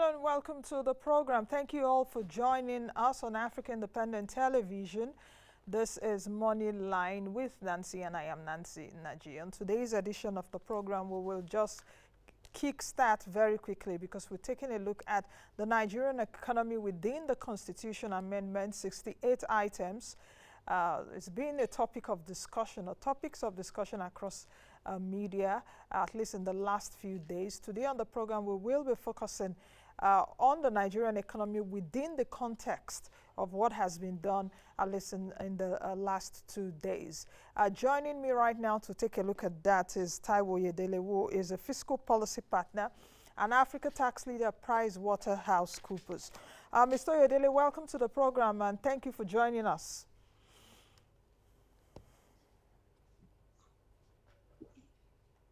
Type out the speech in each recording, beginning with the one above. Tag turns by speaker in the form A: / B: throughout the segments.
A: and welcome to the program. Thank you all for joining us on Africa Independent Television. This is Moneyline with Nancy, and I am Nancy Nigerian. Today's edition of the program, we will just kickstart very quickly because we're taking a look at the Nigerian economy within the Constitution Amendment, 68 items. It's been a topic of discussion, or topics of discussion across media, at least in the last few days. Today on the program, we will be focusing on the Nigerian economy within the context of what has been done, at least in the last 2 days. Joining me right now to take a look at that is Taiwo Oyedele, who is a fiscal policy partner and Africa tax leader at PricewaterhouseCoopers. Mr. Oyedele, welcome to the program and thank you for joining us.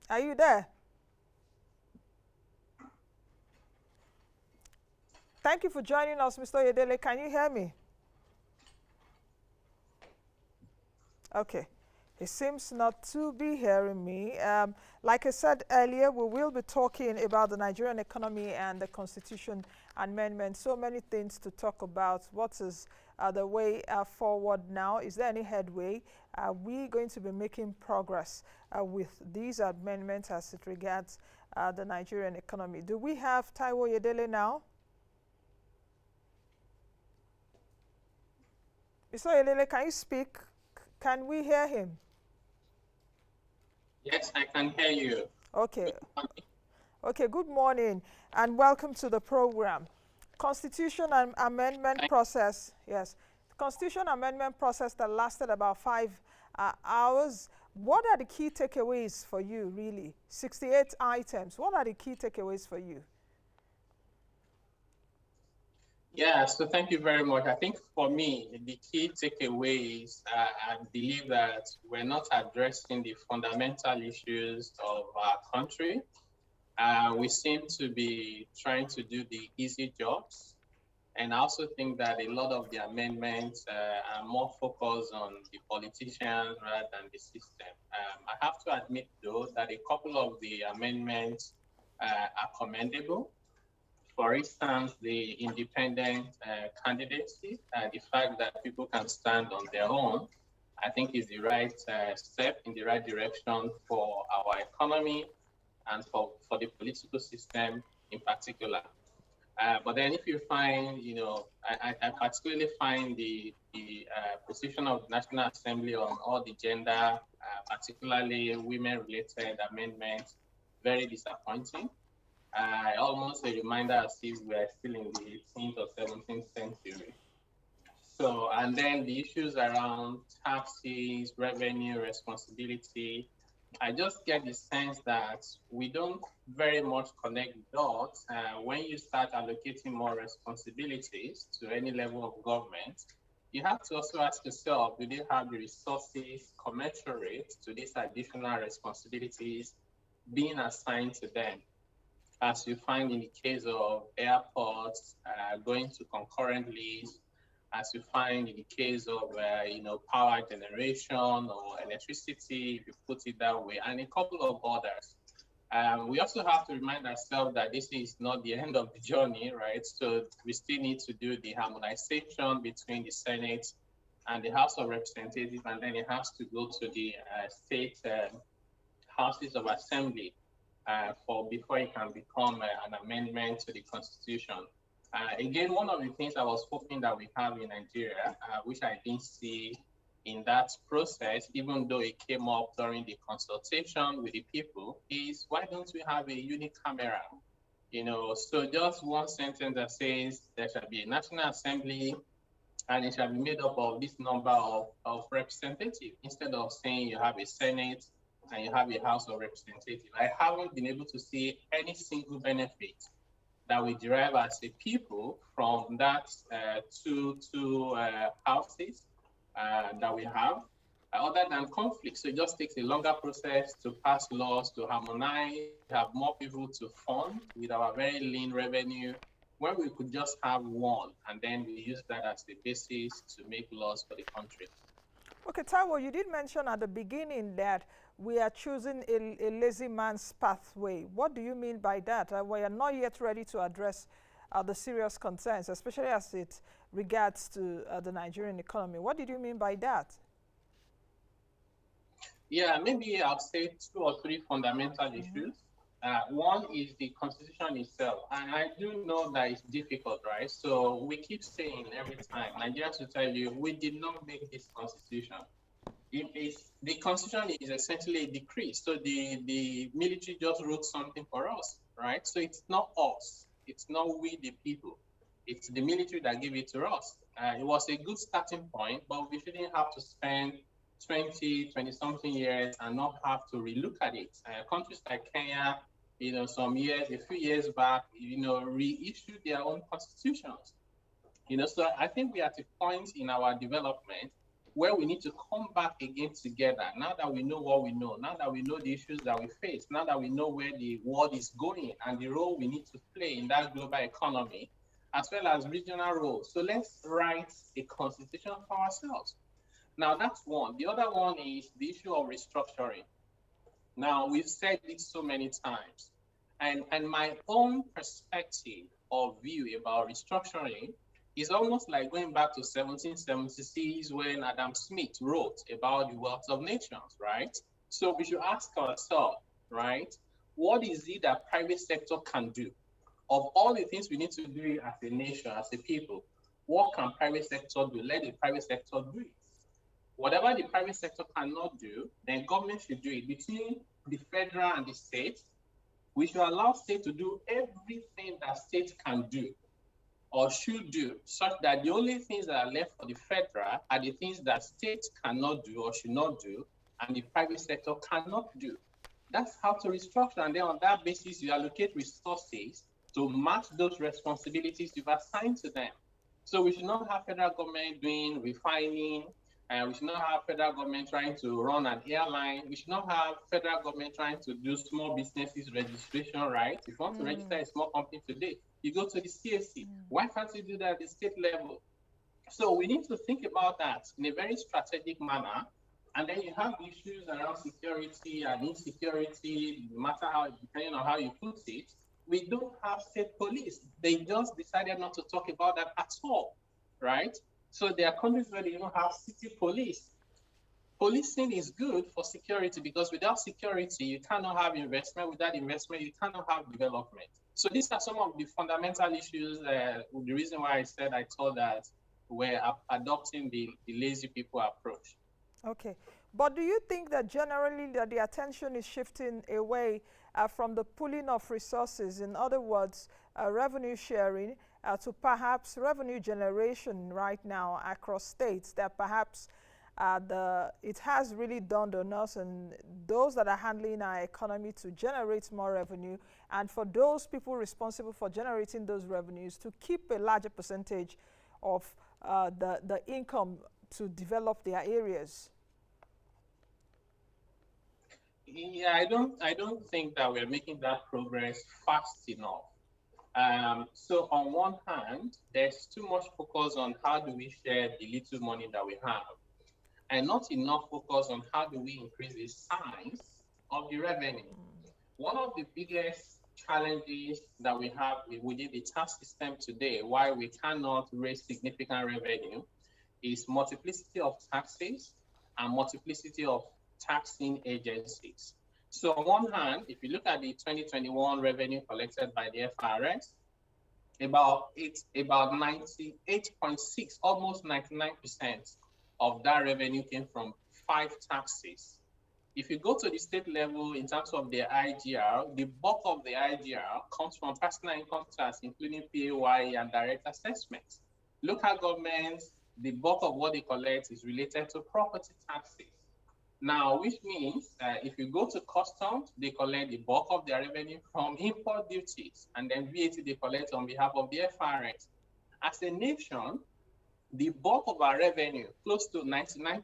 A: Are you there? Thank you for joining us, Mr. Oyedele. Can you hear me? Okay. He seems not to be hearing me. Like I said earlier, we will be talking about the Nigerian economy and the Constitution Amendment. So many things to talk about. What is the way forward now? Is there any headway? Are we going to be making progress with these amendments as it regards the Nigerian economy? Do we have Taiwo Oyedele now? Mr. Oyedele, can you speak? Can we hear him?
B: Yes, I can hear you.
A: Okay. Okay, good morning and welcome to the program. Constitution and amendment process, yes. The Constitution amendment process that lasted about 5 hours. What are the key takeaways for you, really? 68 items. What are the key takeaways for you?
B: Yeah, so thank you very much. I think for me, the key takeaways, I believe that we're not addressing the fundamental issues of our country. We seem to be trying to do the easy jobs. And I also think that a lot of the amendments are more focused on the politicians rather than the system. I have to admit, though, that a couple of the amendments are commendable. For instance, the independent candidacy, the fact that people can stand on their own, I think is the right step in the right direction for our economy and for the political system in particular. But then if you find, I particularly find the position of the National Assembly on all the gender, particularly women-related amendments, very disappointing. Almost a reminder as if we are still in the 18th or 17th century. So, and then the issues around taxes, revenue, responsibility, I just get the sense that we don't very much connect dots when you start allocating more responsibilities to any level of government. You have to also ask yourself, do they have the resources commensurate to these additional responsibilities being assigned to them? As you find in the case of airports going to concurrent lease, as you find in the case of power generation or electricity, if you put it that way, and a couple of others. We also have to remind ourselves that this is not the end of the journey, right? So we still need to do the harmonization between the Senate and the House of Representatives, and then it has to go to the state houses of assembly. Before it can become an amendment to the Constitution. Again, one of the things I was hoping that we have in Nigeria, which I didn't see in that process, even though it came up during the consultation with the people, is why don't we have a unicameral? So just one sentence that says there shall be a National Assembly and it shall be made up of this number of representatives, instead of saying you have a Senate and you have a House of Representatives. I haven't been able to see any single benefit that we derive as a people from that two houses that we have, other than conflict. So it just takes a longer process to pass laws, to harmonize, have more people to fund with our very lean revenue, when we could just have one, and then we use that as the basis to make laws for the country.
A: Okay, Taiwo, you did mention at the beginning that we are choosing a lazy man's pathway. What do you mean by that? We are not yet ready to address the serious concerns, especially as it regards to the Nigerian economy. What did you mean by that?
B: Yeah, maybe I'll say two or three fundamental issues. One is the constitution itself. And I do know that it's difficult, right? So we keep saying every time, Nigerians will tell you, we did not make this constitution. The constitution is essentially a decree. So the military just wrote something for us, right? So it's not us. It's not we, the people. It's the military that gave it to us. It was a good starting point, but we shouldn't have to spend 20 something years and not have to relook at it. Countries like Kenya, a few years back, reissued their own constitutions. So I think we are at a point in our development where we need to come back again together. Now that we know what we know, now that we know the issues that we face, now that we know where the world is going and the role we need to play in that global economy, as well as regional roles. So let's write a constitution for ourselves. Now, that's one. The other one is the issue of restructuring. Now, we've said it so many times. And my own perspective or view about restructuring is almost like going back to 1776 when Adam Smith wrote about the wealth of nations, right? So we should ask ourselves, right, what is it that private sector can do? Of all the things we need to do as a nation, as a people, what can private sector do? Let the private sector do it. Whatever the private sector cannot do, then government should do it. Between the federal and the state, we should allow state to do everything that state can do or should do, such that the only things that are left for the federal are the things that state cannot do or should not do, and the private sector cannot do. That's how to restructure. And then on that basis, you allocate resources to match those responsibilities you've assigned to them. So we should not have federal government doing refining, and we should not have federal government trying to run an airline. We should not have federal government trying to do small businesses registration, right? If you want to register a small company today, you go to the CAC. Why can't you do that at the state level? So we need to think about that in a very strategic manner. And then you have issues around security and insecurity, no matter how, depending on how you put it. We don't have state police. They just decided not to talk about that at all, right? So there are countries where they don't have city police. Policing is good for security because without security, you cannot have investment. Without investment, you cannot have development. So these are some of the fundamental issues. The reason why I said I thought that we're adopting the lazy people approach.
A: Okay. But do you think that generally that the attention is shifting away from the pooling of resources, in other words, revenue sharing, to perhaps revenue generation right now across states, that perhaps it has really dawned on us and those that are handling our economy to generate more revenue, and for those people responsible for generating those revenues to keep a larger percentage of the income to develop their areas?
B: Yeah, I don't think that we're making that progress fast enough. So on one hand, there's too much focus on how do we share the little money that we have, and not enough focus on how do we increase the size of the revenue. One of the biggest challenges that we have within the tax system today, why we cannot raise significant revenue, is multiplicity of taxes and multiplicity of taxing agencies. So on one hand, if you look at the 2021 revenue collected by the FRS, about 98.6, almost 99% of that revenue came from 5 taxes. If you go to the state level in terms of the IGR, the bulk of the IGR comes from personal income tax, including PAYE and direct assessments. Local governments, the bulk of what they collect is related to property taxes. Now, which means if you go to customs, they collect the bulk of their revenue from import duties, and then VAT they collect on behalf of the FRS. As a nation, the bulk of our revenue, close to 99%,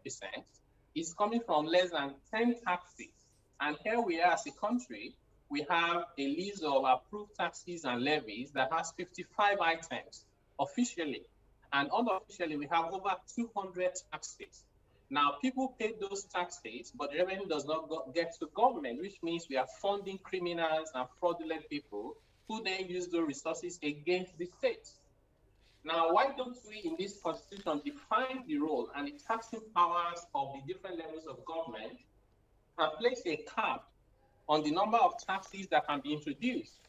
B: is coming from less than 10 taxes. And here we are as a country, we have a list of approved taxes and levies that has 55 items officially. And unofficially, we have over 200 taxes. Now, people pay those taxes, but the revenue does not get to government, which means we are funding criminals and fraudulent people who then use those resources against the states. Now, why don't we in this constitution define the role and the taxing powers of the different levels of government and place a cap on the number of taxes that can be introduced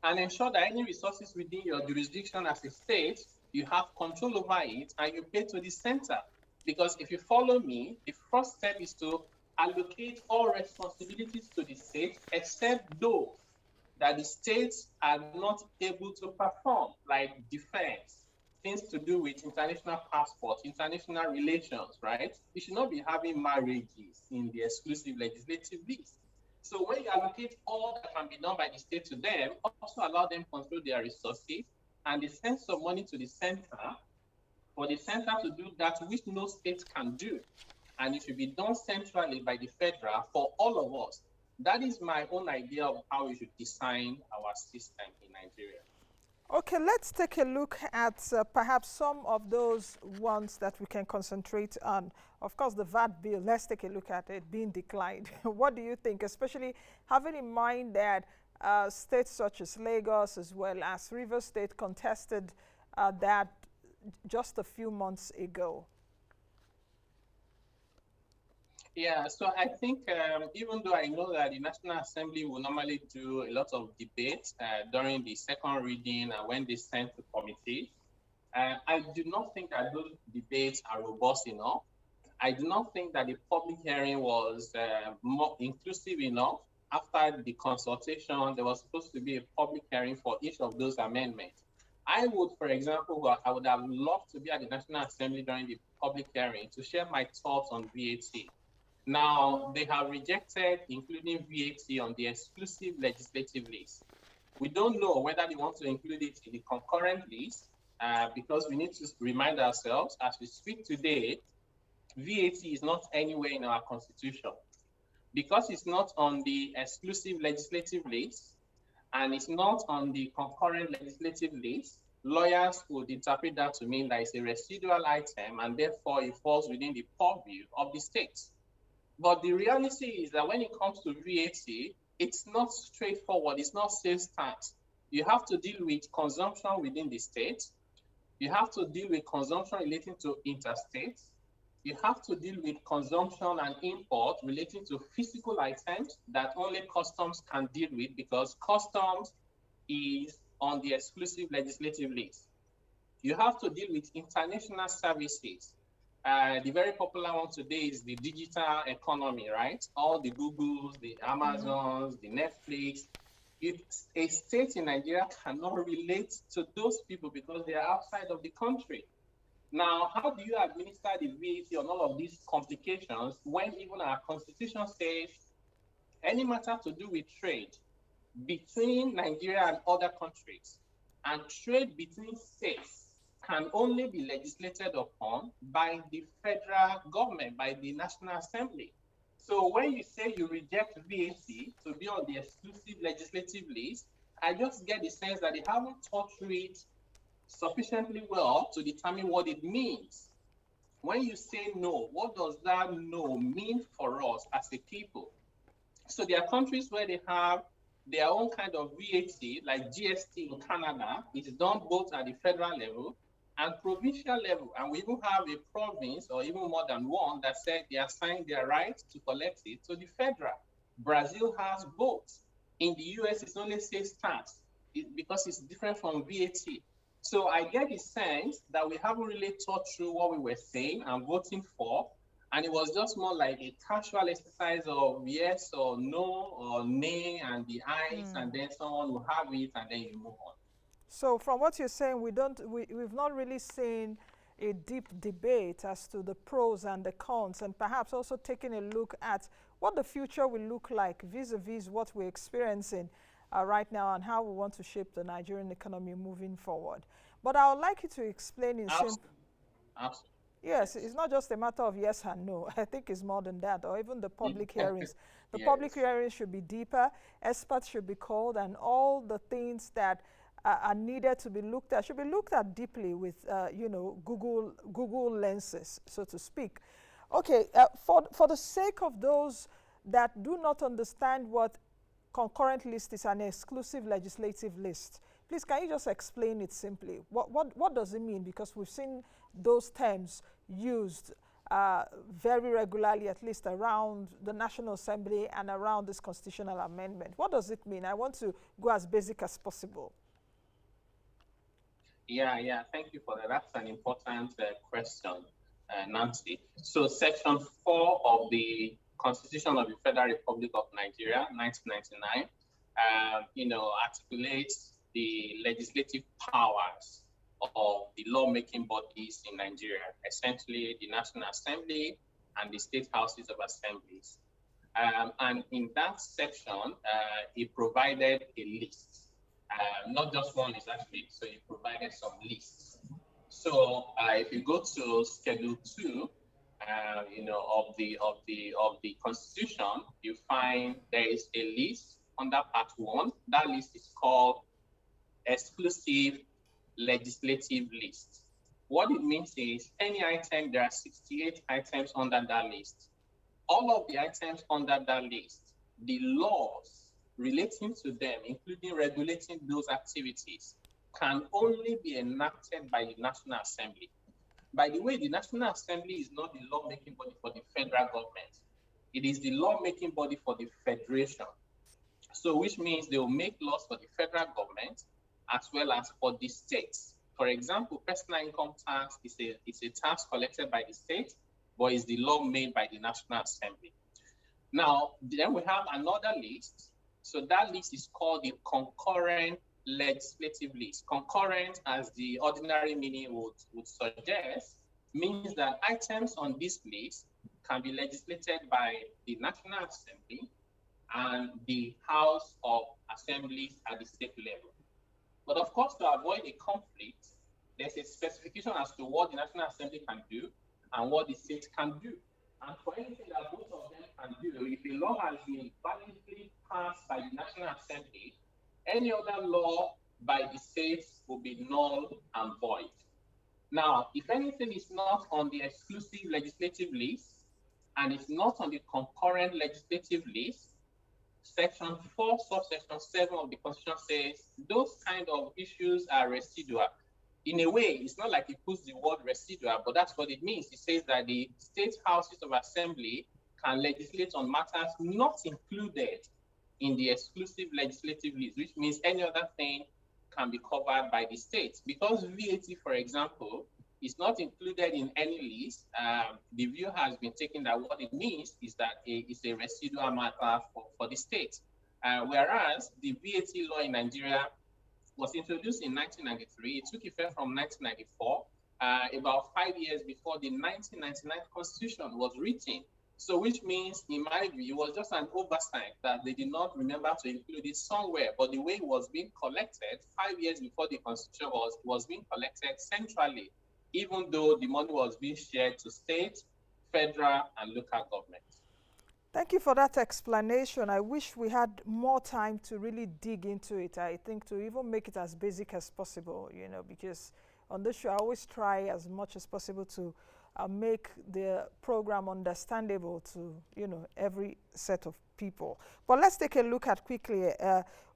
B: and ensure that any resources within your jurisdiction as a state, you have control over it and you pay to the center. Because if you follow me, the first step is to allocate all responsibilities to the state except those that the states are not able to perform, like defense, things to do with international passports, international relations, right? You should not be having marriages in the exclusive legislative list. So when you allocate all that can be done by the state to them, also allow them to control their resources and the sense of money to the center, for the center to do that which no state can do. And it should be done centrally by the federal for all of us. That is my own idea of how we should design our system in Nigeria.
A: Okay, let's take a look at perhaps some of those ones that we can concentrate on. Of course, the VAT bill, let's take a look at it being declined. What do you think, especially having in mind that states such as Lagos as well as Rivers State contested that just a few months ago?
B: Yeah, so I think even though I know that the National Assembly will normally do a lot of debates during the second reading and when they send to committee, I do not think that those debates are robust enough. I do not think that the public hearing was more inclusive enough. After the consultation, there was supposed to be a public hearing for each of those amendments. I would, for example, I would have loved to be at the National Assembly during the public hearing to share my thoughts on VAT. Now, they have rejected including VAT on the exclusive legislative list. We don't know whether they want to include it in the concurrent list because we need to remind ourselves as we speak today, VAT is not anywhere in our constitution. Because it's not on the exclusive legislative list and it's not on the concurrent legislative list, lawyers would interpret that to mean that it's a residual item and therefore it falls within the purview of the states. But the reality is that when it comes to VAT, it's not straightforward. It's not sales tax. You have to deal with consumption within the state. You have to deal with consumption relating to interstate. You have to deal with consumption and import relating to physical items that only customs can deal with because customs is on the exclusive legislative list. You have to deal with international services. The very popular one today is the digital economy, right? All the Googles, the Amazons, the Netflix. A state in Nigeria cannot relate to those people because they are outside of the country. Now, how do you administer the VAT on all of these complications when even our constitution says any matter to do with trade between Nigeria and other countries and trade between states can only be legislated upon by the federal government, by the National Assembly. So when you say you reject VAT to be on the exclusive legislative list, I just get the sense that they haven't thought through it sufficiently well to determine what it means. When you say no, what does that no mean for us as a people? So there are countries where they have their own kind of VAT, like GST in Canada. It's done both at the federal level and provincial level. And we even have a province or even more than one that said they assign their right to collect it to the federal. Brazil has both. In the US, it's only sales tax because it's different from VAT. So I get the sense that we haven't really thought through what we were saying and voting for. And it was just more like a casual exercise of yes or no or nay and the ayes, and then someone will have it and then you move on.
A: So from what you're saying, we've not really seen a deep debate as to the pros and the cons, and perhaps also taking a look at what the future will look like vis-a-vis what we're experiencing right now and how we want to shape the Nigerian economy moving forward. But I would like you to explain in simple.
B: Absolutely.
A: Yes, it's not just a matter of yes and no. I think it's more than that, or even the public hearings. The public hearings should be deeper, experts should be called, and all the things that are needed to be looked at should be looked at deeply with, Google lenses, so to speak. Okay, for the sake of those that do not understand what concurrent list is an exclusive legislative list. Please, can you just explain it simply? What does it mean? Because we've seen those terms used very regularly, at least around the National Assembly and around this constitutional amendment. What does it mean? I want to go as basic as possible.
B: Yeah, thank you for that. That's an important question, Nancy. So Section 4 of the Constitution of the Federal Republic of Nigeria, 1999, articulates the legislative powers of the lawmaking bodies in Nigeria, essentially the National Assembly and the state houses of assemblies. And in that section, it provided a list. Not just one list, actually, so it provided some lists. So if you go to Schedule 2, of the Constitution, you find there is a list under Part 1. That list is called Exclusive Legislative List. What it means is any item, there are 68 items under that list. All of the items under that list, the laws relating to them, including regulating those activities, can only be enacted by the National Assembly. By the way, the National Assembly is not the lawmaking body for the federal government. It is the lawmaking body for the federation. So which means they will make laws for the federal government as well as for the states. For example, personal income tax is a tax collected by the state, but is the law made by the National Assembly. Now, then we have another list. So that list is called the Concurrent Legislative List. Concurrent, as the ordinary meaning would suggest, means that items on this list can be legislated by the National Assembly and the House of Assemblies at the state level. But of course, to avoid a conflict, there's a specification as to what the National Assembly can do and what the state can do. And for anything that both of them can do, if a law has been validly passed by the National Assembly, any other law by the states will be null and void. Now, if anything is not on the exclusive legislative list and it's not on the concurrent legislative list, Section 4, subsection 7 of the Constitution says those kind of issues are residual. In a way, it's not like it puts the word residual, but that's what it means. It says that the state houses of assembly can legislate on matters not included in the exclusive legislative list, which means any other thing can be covered by the state. Because VAT, for example, is not included in any list, the view has been taken that what it means is that it's a residual matter for the state. Whereas the VAT law in Nigeria was introduced in 1993, it took effect from 1994, about 5 years before the 1999 Constitution was written. So which means, in my view, it was just an oversight that they did not remember to include it somewhere. But the way it was being collected 5 years before the Constitution was being collected centrally, even though the money was being shared to state, federal, and local governments.
A: Thank you for that explanation. I wish we had more time to really dig into it. I think to even make it as basic as possible, because on this show, I always try as much as possible to make the program understandable to, every set of people. But let's take a look at quickly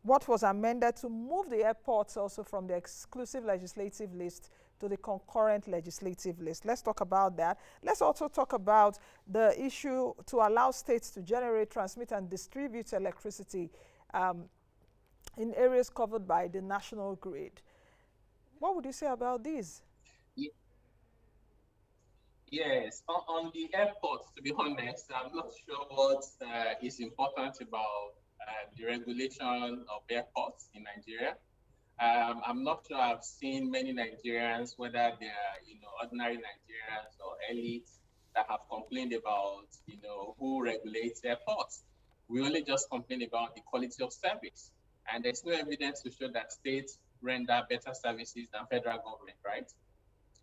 A: what was amended to move the airports also from the exclusive legislative list to the concurrent legislative list. Let's talk about that. Let's also talk about the issue to allow states to generate, transmit, and distribute electricity in areas covered by the national grid. What would you say about these?
B: Yes, on the airports, to be honest, I'm not sure what is important about the regulation of airports in Nigeria. I'm not sure I've seen many Nigerians, whether they're ordinary Nigerians or elites, that have complained about who regulates airports. We only just complain about the quality of service, and there's no evidence to show that states render better services than federal government, right?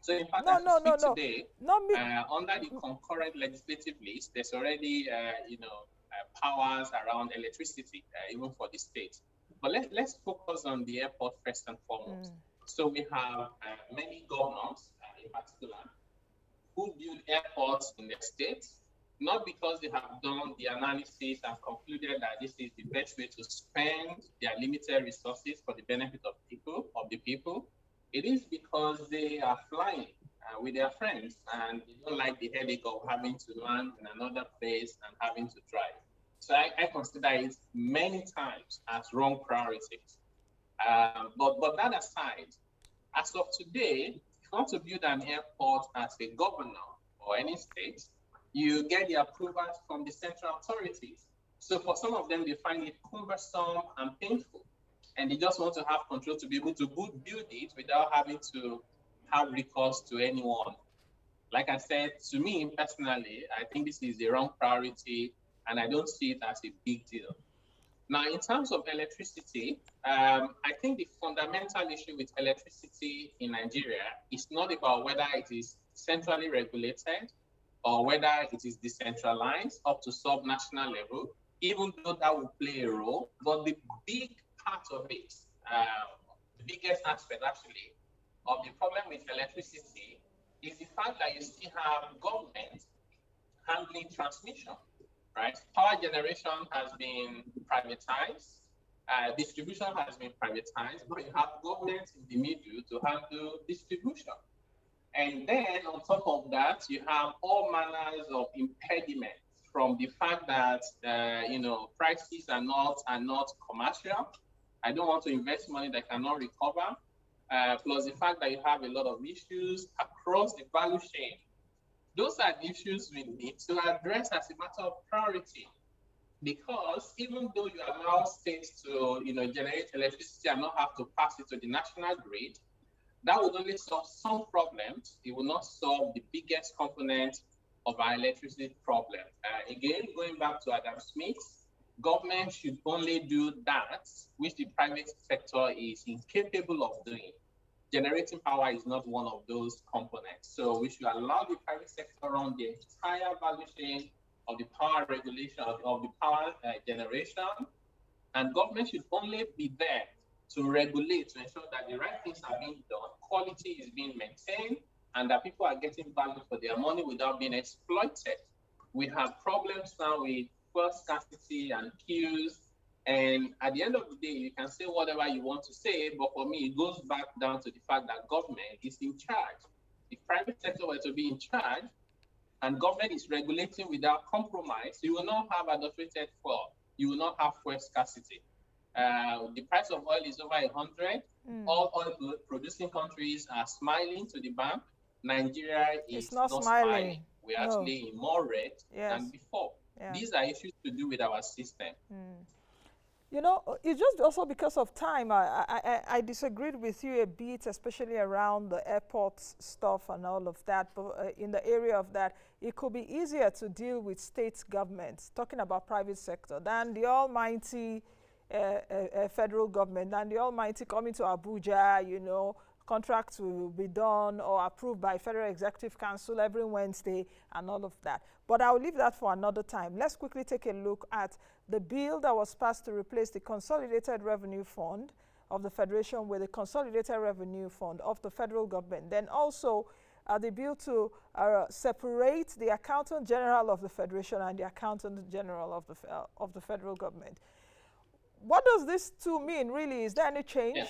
B: So in fact, today, under the concurrent legislative list, there's already powers around electricity, even for the state. But let's focus on the airport first and foremost. So we have many governors, in particular, who build airports in the states. not because they have done the analysis and concluded that this is the best way to spend their limited resources for the benefit of the people. It is because they are flying with their friends and they don't like the headache of having to land in another place and having to drive. So I consider it many times as wrong priorities. But that aside, as of today, if you want to build an airport as a governor or any state, you get the approvals from the central authorities. So for some of them, they find it cumbersome and painful, and they just want to have control to be able to build it without having to have recourse to anyone. Like I said, to me personally, I think this is the wrong priority, and I don't see it as a big deal. Now, in terms of electricity, I think the fundamental issue with electricity in Nigeria is not about whether it is centrally regulated or whether it is decentralized up to sub-national level, even though that will play a role. But the big part of it, the biggest aspect actually of the problem with electricity is the fact that you still have government handling transmission, right? Power generation has been privatized, distribution has been privatized, but you have government in the middle to handle distribution. And then on top of that, you have all manners of impediments, from the fact that prices are not commercial. I don't want to invest money that I cannot recover. Plus the fact that you have a lot of issues across the value chain. Those are the issues we need to address as a matter of priority. Because even though you allow states to generate electricity and not have to pass it to the national grid, that would only solve some problems. It will not solve the biggest component of our electricity problem. Again, going back to Adam Smith, government should only do that which the private sector is incapable of doing. Generating power is not one of those components. So we should allow the private sector run the entire value chain of the power regulation, of the power generation, and government should only be there to regulate, to ensure that the right things are being done, quality is being maintained, and that people are getting value for their money without being exploited. We have problems now with fuel scarcity and queues, and at the end of the day, you can say whatever you want to say, but for me, it goes back down to the fact that government is in charge. If private sector were to be in charge, and government is regulating without compromise, you will not have adulterated fuel. You will not have fuel scarcity. The price of oil is over 100. All oil producing countries are smiling to the bank. Nigeria is not smiling. We're actually in more red than before. Yeah. These are issues to do with our system.
A: It's just also because of time. I disagreed with you a bit, especially around the airports stuff and all of that. But in the area of that, it could be easier to deal with state governments, talking about private sector, than the almighty federal government, than the almighty coming to Abuja, contracts will be done or approved by Federal Executive Council every Wednesday and all of that. But I'll leave that for another time. Let's quickly take a look at the bill that was passed to replace the Consolidated Revenue Fund of the Federation with the Consolidated Revenue Fund of the federal government. Then also the bill to separate the Accountant General of the Federation and the Accountant General of the federal government. What does this two mean, really? Is there any change?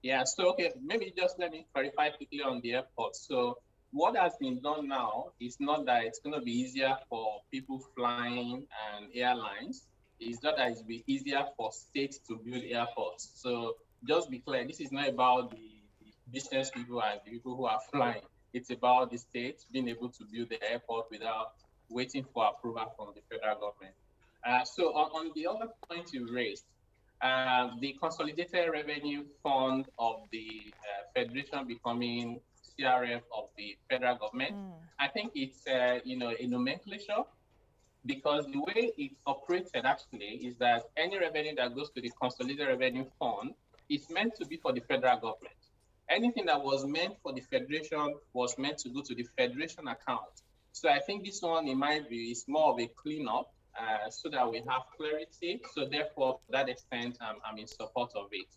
B: Yeah, so okay, maybe just let me clarify quickly on the airport. So what has been done now is not that it's going to be easier for people flying and airlines. It's not that it's be easier for states to build airports. So just be clear, this is not about the business people and the people who are flying. It's about the states being able to build the airport without waiting for approval from the federal government. So on the other point you raised, the Consolidated Revenue Fund of the Federation becoming CRF of the federal government, I think it's a nomenclature, because the way it's operated actually is that any revenue that goes to the Consolidated Revenue Fund is meant to be for the federal government. Anything that was meant for the federation was meant to go to the federation account. So I think this one, in my view, is more of a cleanup, so that we have clarity. So therefore, to that extent, I'm in support of it.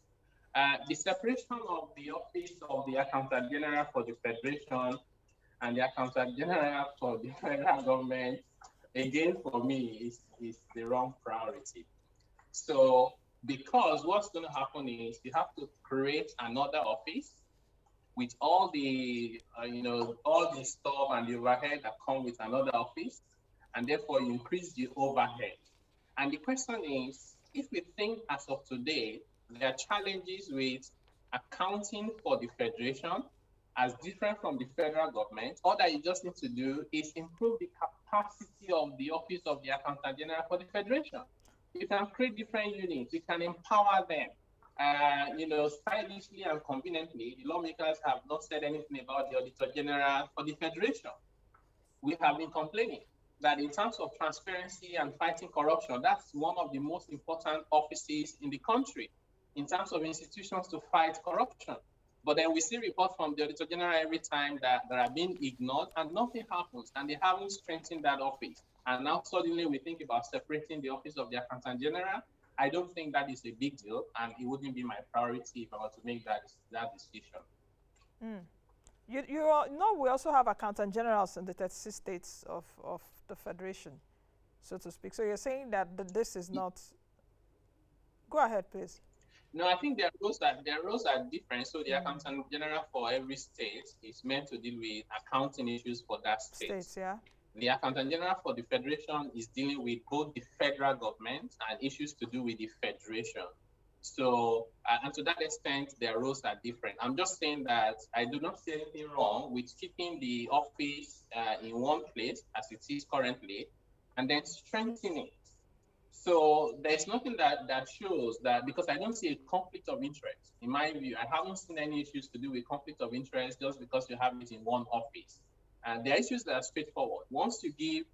B: The separation of the office of the Accountant General for the Federation, and the Accountant General for the federal government, again, for me, is the wrong priority. So, because what's going to happen is you have to create another office with all the, all the stuff and the overhead that come with another office, and therefore you increase the overhead. And the question is, if we think as of today, there are challenges with accounting for the federation as different from the federal government, all that you just need to do is improve the capacity of the office of the Accountant General for the federation. You can create different units, you can empower them. Stylishly and conveniently, the lawmakers have not said anything about the Auditor General for the federation. We have been complaining that in terms of transparency and fighting corruption, that's one of the most important offices in the country in terms of institutions to fight corruption. But then we see reports from the Auditor General every time that are being ignored and nothing happens, and they haven't strengthened that office. And now suddenly we think about separating the office of the Accountant General. I don't think that is a big deal, and it wouldn't be my priority if I were to make that decision.
A: Mm. We also have accountant generals in the 36 states of the federation, so to speak. So you're saying that this is not. Go ahead, please.
B: No, I think their roles are different. So the Accountant General for every state is meant to deal with accounting issues for that state.
A: States, yeah.
B: The Accountant General for the federation is dealing with both the federal government and issues to do with the federation. So, and to that extent, their roles are different. I'm just saying that I do not see anything wrong with keeping the office in one place as it is currently, and then strengthening it. So there's nothing that shows that, because I don't see a conflict of interest. In my view, I haven't seen any issues to do with conflict of interest just because you have it in one office. And there are issues that are straightforward. Once you give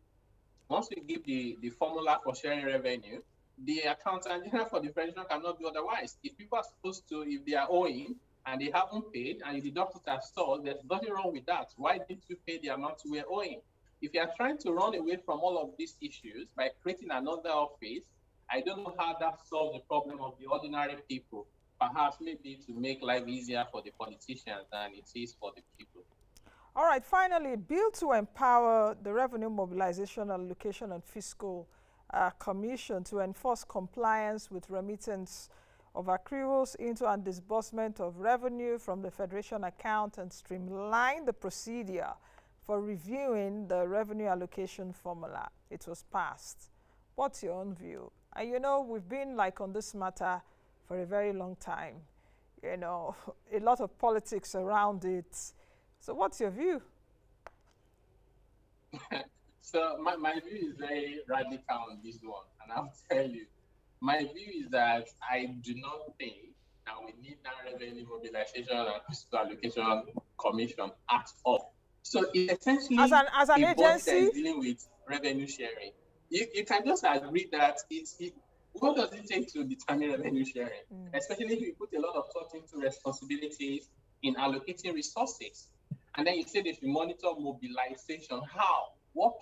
B: the formula for sharing revenue, the Accountant General for the federation cannot do otherwise. If people are supposed to, if they are owing and they haven't paid and you deduct it as sold, there's nothing wrong with that. Why didn't you pay the amount you were owing? If you are trying to run away from all of these issues by creating another office, I don't know how that solves the problem of the ordinary people. Perhaps maybe to make life easier for the politicians than it is for the people.
A: All right, finally, bill to empower the Revenue Mobilization, Allocation and Fiscal Commission to enforce compliance with remittance of accruals into and disbursement of revenue from the Federation account and streamline the procedure for reviewing the revenue allocation formula. It was passed. What's your own view? And we've been on this matter for a very long time. A lot of politics around it. So what's your view?
B: So my view is very radical on this one, and I'll tell you. My view is that I do not think that we need that Revenue Mobilization and Fiscal Allocation Commission at all. So it's essentially
A: as an
B: a
A: agency
B: body that is dealing with revenue sharing. You can just agree that what does it take to determine revenue sharing? Especially if you put a lot of thought into responsibilities in allocating resources. And then you say they should monitor mobilization. How? What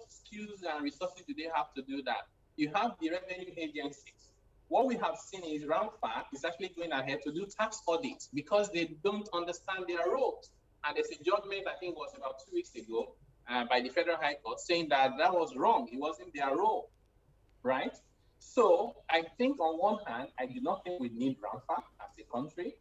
B: skills and resources do they have to do that? You have the revenue agencies. What we have seen is RAMFAC is actually going ahead to do tax audits because they don't understand their roles. And there's a judgment, I think it was about 2 weeks ago, by the Federal High Court saying that was wrong. It wasn't their role, right? So I think on one hand, I do not think we need RAMFAC as a country.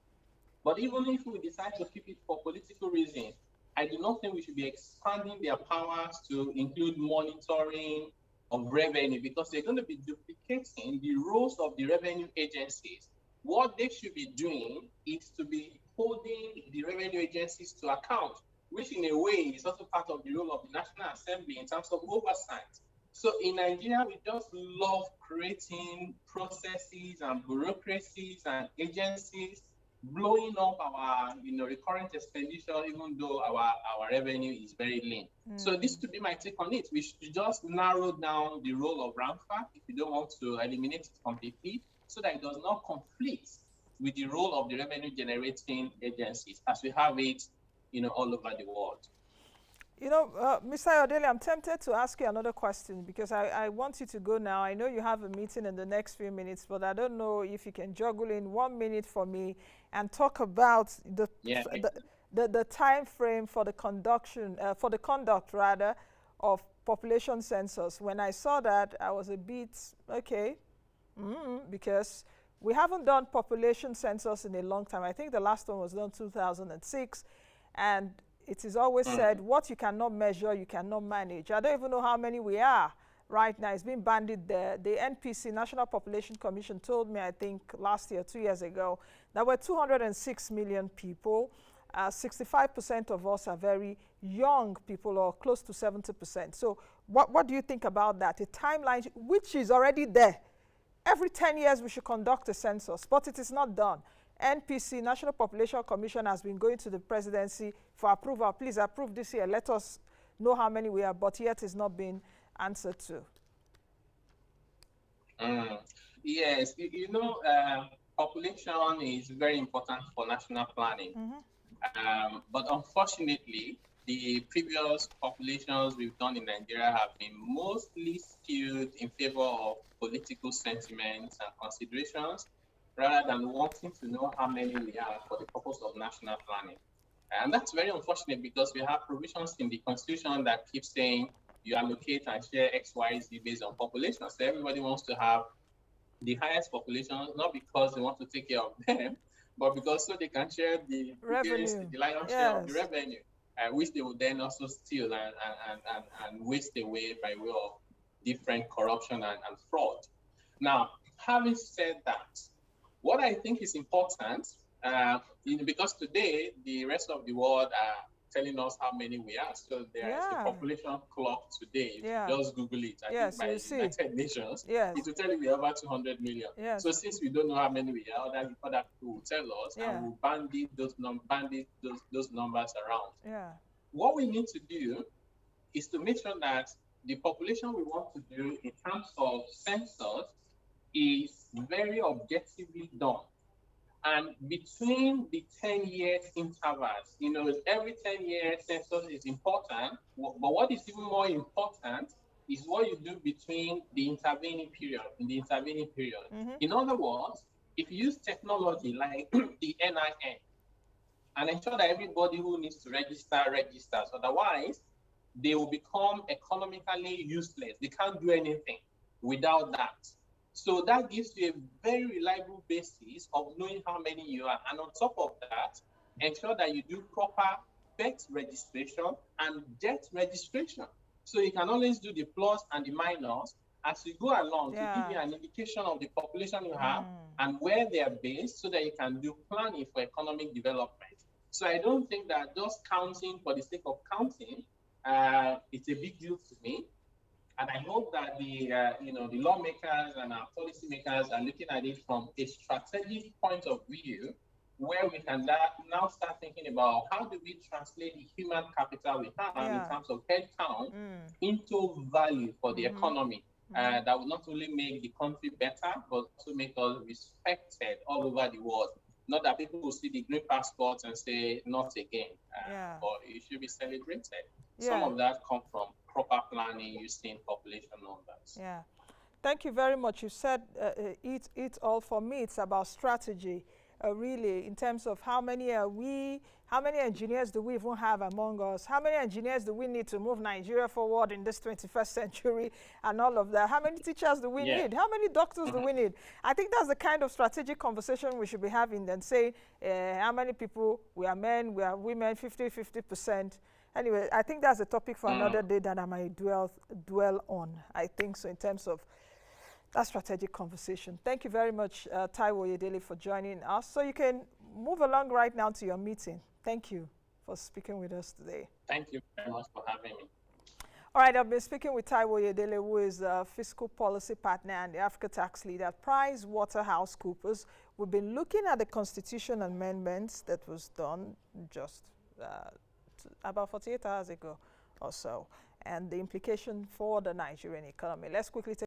B: But even if we decide to keep it for political reasons, I do not think we should be expanding their powers to include monitoring of revenue, because they're going to be duplicating the roles of the revenue agencies. What they should be doing is to be holding the revenue agencies to account, which in a way is also part of the role of the National Assembly in terms of oversight. So in Nigeria, we just love creating processes and bureaucracies and agencies, blowing up our recurrent expenditure, even though our revenue is very lean. So this could be my take on it. We should just narrow down the role of RAMFAC if you don't want to eliminate it completely, so that it does not conflict with the role of the revenue generating agencies as we have it all over the world.
A: Mr. Oyedele, I'm tempted to ask you another question because I want you to go now. I know you have a meeting in the next few minutes, but I don't know if you can juggle in 1 minute for me and talk about the time frame for the conduct rather of population census. When I saw that, I was a bit okay, because we haven't done population census in a long time. I think the last one was done 2006, and it is always said, what you cannot measure, you cannot manage. I don't even know how many we are right now. It's been bandied there. The NPC, National Population Commission, told me, I think last year, 2 years ago, there were 206 million people. 65% of us are very young people, or close to 70%. So what do you think about that? A timeline which is already there. Every 10 years we should conduct a census, but it is not done. NPC, National Population Commission, has been going to the presidency for approval. Please approve this year. Let us know how many we are, but yet it's not been answered to.
B: Yes, population is very important for national planning. But unfortunately, the previous populations we've done in Nigeria have been mostly skewed in favor of political sentiments and considerations, rather than wanting to know how many we are for the purpose of national planning. And that's very unfortunate, because we have provisions in the Constitution that keep saying you allocate and share X, Y, Z based on population. So everybody wants to have the highest population, not because they want to take care of them, but because so they can share the lion's share of the revenue, which they will then also steal and waste away by way of different corruption and fraud. Now, having said that, what I think is important, because today the rest of the world are telling us how many we are. So there is the population clock today. If you just Google it, I think by the United Nations, it will tell you we are over 200 million. So since we don't know how many we are, other people will tell us, and we'll bandit those numbers around. What we need to do is to make sure that the population we want to do in terms of census is very objectively done. And between the 10 years intervals, every 10 years census is important, but what is even more important is what you do between the intervening period, In other words, if you use technology like the NIN and ensure that everybody who needs to register registers, otherwise they will become economically useless. They can't do anything without that. So that gives you a very reliable basis of knowing how many you are. And on top of that, ensure that you do proper birth registration and death registration. So you can always do the plus and the minus as you go along to give you an indication of the population you have and where they are based, so that you can do planning for economic development. So I don't think that just counting for the sake of counting, it's a big deal to me. And I hope that the lawmakers and our policymakers are looking at it from a strategic point of view, where we can now start thinking about how do we translate the human capital we have in terms of head count into value for the economy, that will not only make the country better, but also make us respected all over the world. Not that people will see the green passports and say, not again, but it should be celebrated. Some of that come from proper planning using population numbers.
A: Thank you very much. You said it all. For me, it's about strategy, really, in terms of how many are we, how many engineers do we even have among us, how many engineers do we need to move Nigeria forward in this 21st century, and all of that. How many teachers do we need? How many doctors do we need? I think that's the kind of strategic conversation we should be having, than say how many people, we are men, we are women, 50%. Anyway, I think that's a topic for another day that I might dwell on. I think so, in terms of that strategic conversation. Thank you very much, Taiwo Oyedele, for joining us. So you can move along right now to your meeting. Thank you for speaking with us today.
B: Thank you very much for having me.
A: All right, I've been speaking with Taiwo Oyedele, who is a fiscal policy partner and the Africa tax lead at PricewaterhouseCoopers. We've been looking at the constitution amendments that was done just about 48 hours ago or so, and the implication for the Nigerian economy. Let's quickly take